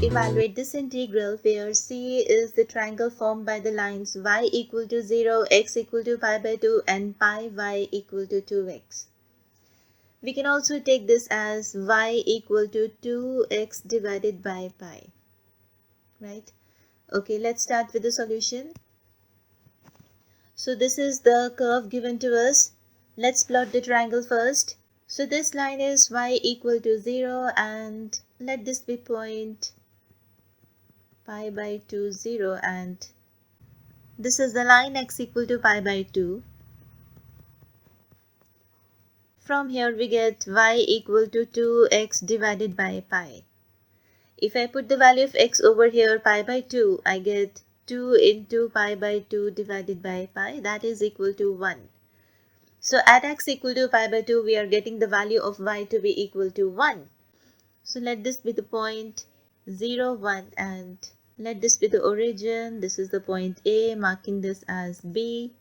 evaluate this integral where C is the triangle formed by the lines y equal to 0, x equal to pi by 2 and pi y equal to 2x. We can also take this as y equal to 2x divided by pi, right? Okay, let's start with the solution. So this is the curve given to us. Let's plot the triangle first. So this line is y equal to 0 and let this be point pi by 2, 0, and this is the line x equal to pi by 2. From here we get y equal to 2x divided by pi. If I put the value of x over here, pi by 2, I get 2 into pi by 2 divided by pi, that is equal to 1. So at x equal to pi by 2, we are getting the value of y to be equal to 1. So let this be the point 0, 1, and let this be the origin. This is the point A, marking this as B.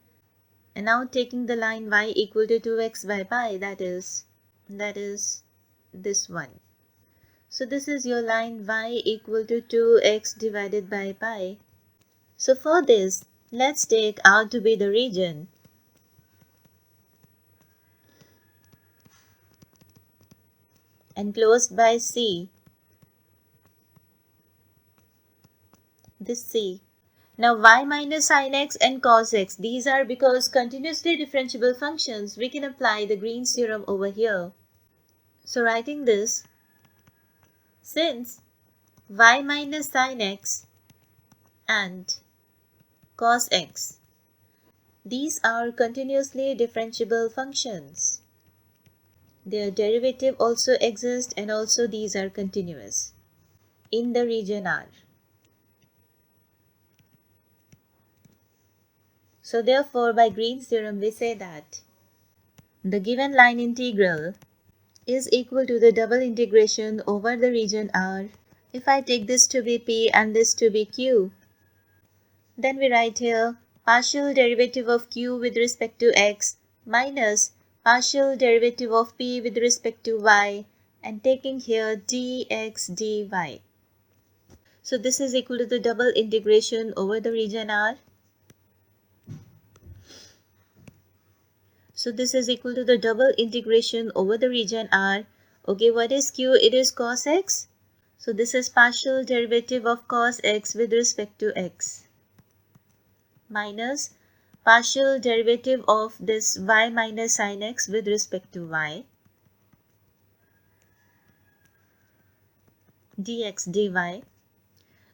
And now taking the line y equal to 2x by pi, that is this one. So this is your line y equal to 2x divided by pi. So for this, let's take R to be the region. Enclosed by C. This C. Now y minus sin x and cos x, these are because continuously differentiable functions. We can apply the Green Theorem over here. So writing this, since y minus sin x and cos x, these are continuously differentiable functions. Their derivative also exists and also these are continuous in the region R. So therefore, by Green's theorem, we say that the given line integral is equal to the double integration over the region R. If I take this to be P and this to be Q, then we write here partial derivative of Q with respect to X minus partial derivative of P with respect to Y, and taking here dx dy. So this is equal to the double integration over the region R. So this is equal to the double integration over the region R. Okay, what is Q? It is cos x. So this is partial derivative of cos x with respect to x minus partial derivative of this y minus sin x with respect to y dx dy.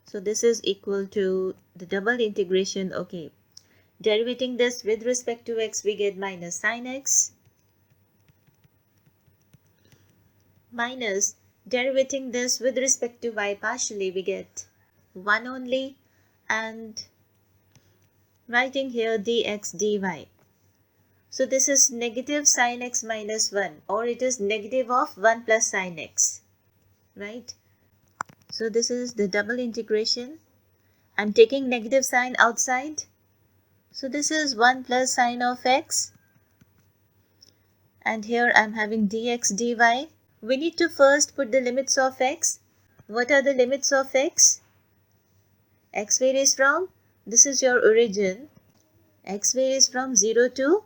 So this is equal to the double integration. Okay, derivating this with respect to x, we get minus sin x minus derivating this with respect to y partially, we get 1 only, and writing here dx dy. So this is negative sin x minus 1, or it is negative of 1 plus sin x, right? So this is the double integration. I'm taking negative sign outside. So this is 1 plus sine of x. And here I'm having dx dy. We need to first put the limits of x. What are the limits of x? X varies from, this is your origin. X varies from 0 to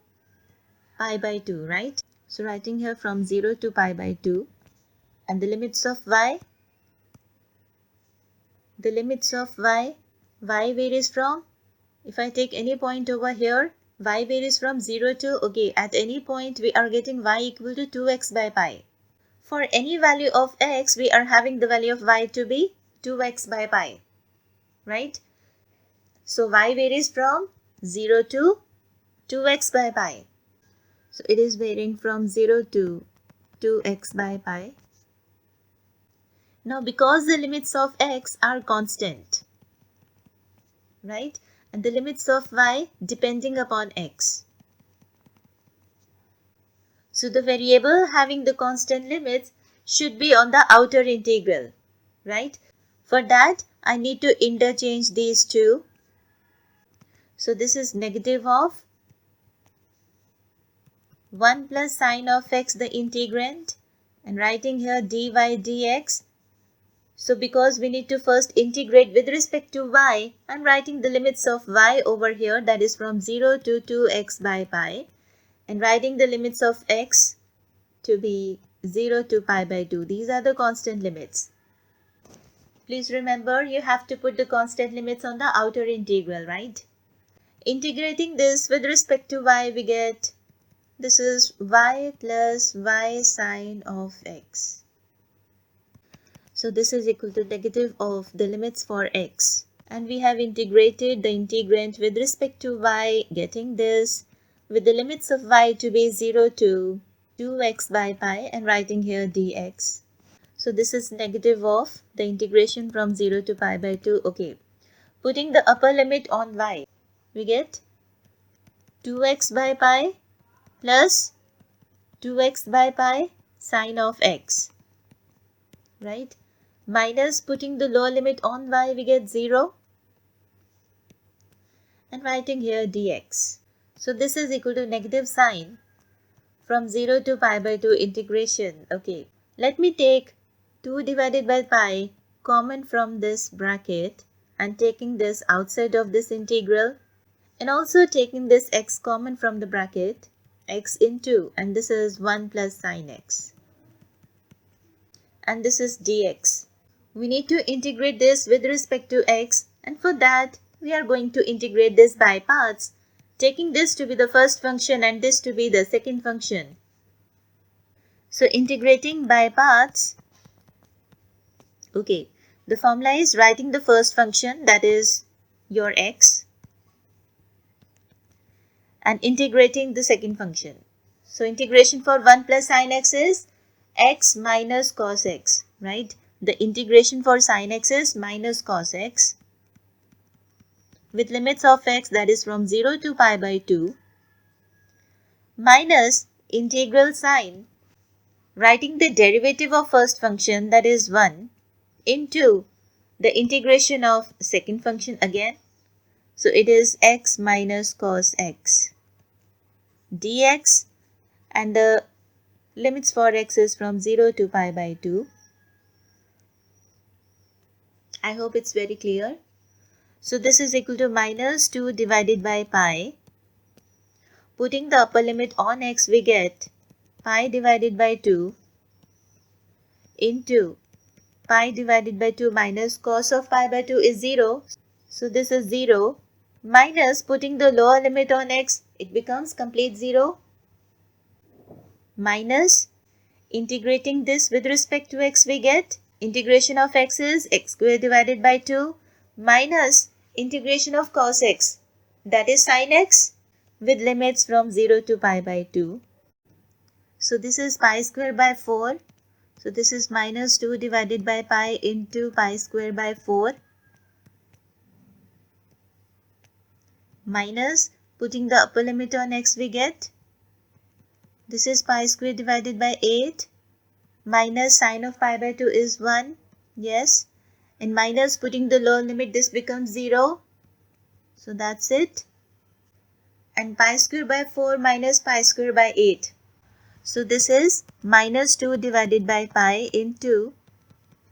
pi by 2, right? So writing here from 0 to pi by 2. And the limits of y? The limits of y varies from, if I take any point over here, y varies from 0 to, okay, at any point we are getting y equal to 2x by pi. For any value of x, we are having the value of y to be 2x by pi, right? So y varies from 0 to 2x by pi. So it is varying from 0 to 2x by pi. Now because the limits of x are constant, right? And the limits of y depending upon x. So the variable having the constant limits should be on the outer integral, right? For that, I need to interchange these two. So this is negative of 1 plus sine of x, the integrand, and writing here dy dx. So because we need to first integrate with respect to y, I'm writing the limits of y over here, that is from 0 to 2x by pi, and writing the limits of x to be 0 to pi by 2. These are the constant limits. Please remember, you have to put the constant limits on the outer integral, right? Integrating this with respect to y, we get, this is y plus y sine of x. So this is equal to negative of the limits for x. And we have integrated the integrand with respect to y, getting this with the limits of y to be 0 to 2x by pi, and writing here dx. So this is negative of the integration from 0 to pi by 2. Okay. Putting the upper limit on y, we get 2x by pi plus 2x by pi sine of x. Right? Minus putting the lower limit on y, we get 0. And writing here dx. So this is equal to negative sine from 0 to pi by 2 integration. Okay. Let me take 2 divided by pi common from this bracket and taking this outside of this integral, and also taking this x common from the bracket, x into, and this is 1 plus sine x. And this is dx. We need to integrate this with respect to x, and for that we are going to integrate this by parts, taking this to be the first function and this to be the second function. So integrating by parts, okay, the formula is writing the first function, that is your x, and integrating the second function. So integration for 1 plus sine x is x minus cos x, right? The integration for sine x is minus cos x with limits of x, that is from 0 to pi by 2, minus integral sine, writing the derivative of first function, that is 1, into the integration of second function again. So it is x minus cos x dx, and the limits for x is from 0 to pi by 2. I hope it's very clear. So this is equal to minus 2 divided by pi. Putting the upper limit on x, we get pi divided by 2 into pi divided by 2 minus cos of pi by 2 is 0. So this is 0, minus putting the lower limit on x, it becomes complete 0, minus integrating this with respect to x, we get integration of x is x square divided by 2 minus integration of cos x, that is sin x, with limits from 0 to pi by 2. So this is pi square by 4. So this is minus 2 divided by pi into pi square by 4, minus putting the upper limit on x, we get, this is pi square divided by 8, minus sine of pi by 2 is 1, yes, and minus putting the lower limit, this becomes 0. So that's it. And pi square by 4 minus pi square by 8. So this is minus 2 divided by pi into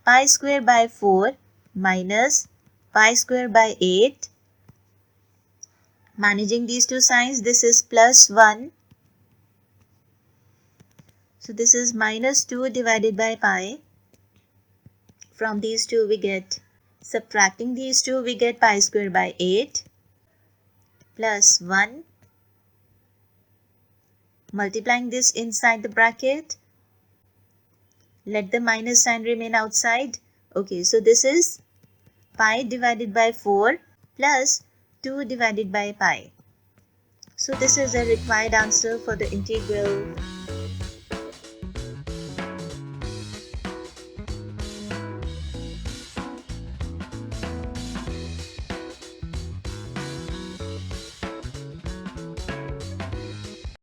pi square by 4 minus pi square by 8. Managing these two signs, this is plus 1. So this is minus 2 divided by pi. From these two we get, subtracting these two, we get pi square by 8 plus 1. Multiplying this inside the bracket, let the minus sign remain outside. Okay, so this is pi divided by 4 plus 2 divided by pi. So this is a required answer for the integral